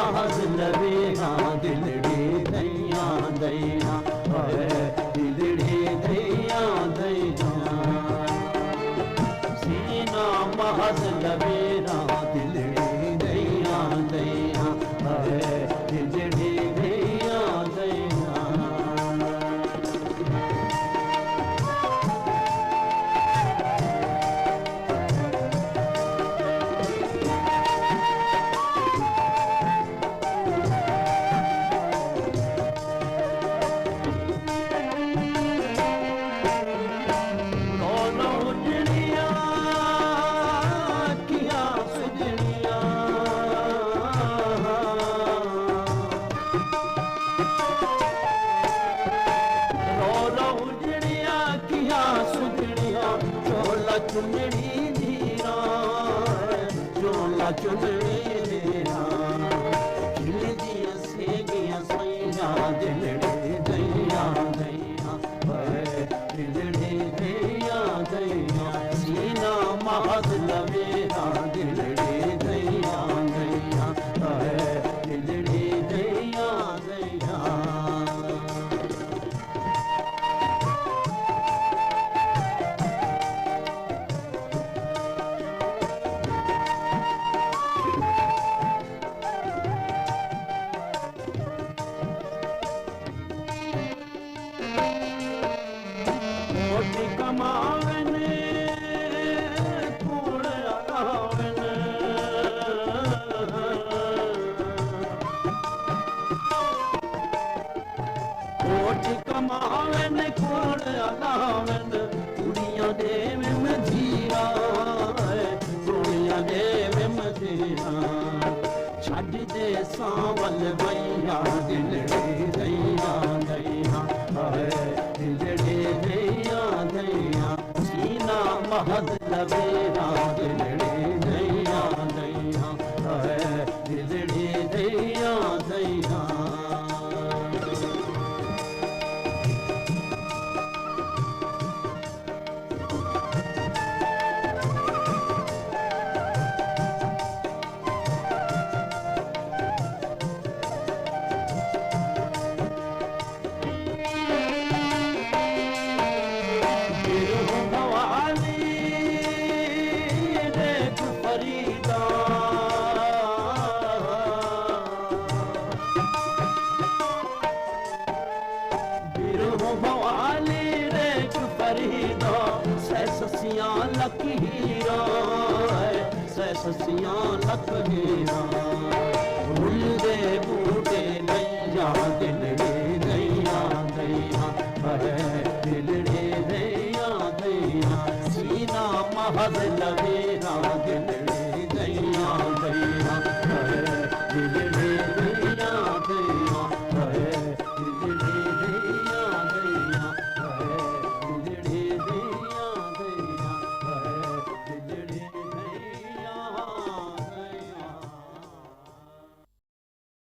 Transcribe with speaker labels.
Speaker 1: महज लवे हाँ दिलड़ी दैया दैया दिलड़ी दैया दैया सीना महज लवे हाँ दिलड़ी दैया दैया दिलड़ी दैया दैया चुनड़ी धीरा चोला चुनड़ी धीरा खिल दिया से गया सैया दिलड़ी दैया दैया दिलड़ी दैया दैया सीना महज लवेरा दिलड़ी दैया दैया दिलड़ी दैया दैया कमावने कूड़ लगावने कोट कमावने कूड़ लगावने कुड़ियां देव में धीरा कुड़ियां देव में धीरा छड़ दे सावल भैया दिलड़ी दैया दैया दिलड़ी दैया दैया सीना महज लवेरा दिलड़ी दैया दैया दिलड़ी दैया दैया ससियां लख हीरा ससियां लख हीरा फूल दे बूटे दैया दिलड़ी दैया दैया दिलड़ी दैया दैया सीना महज लवे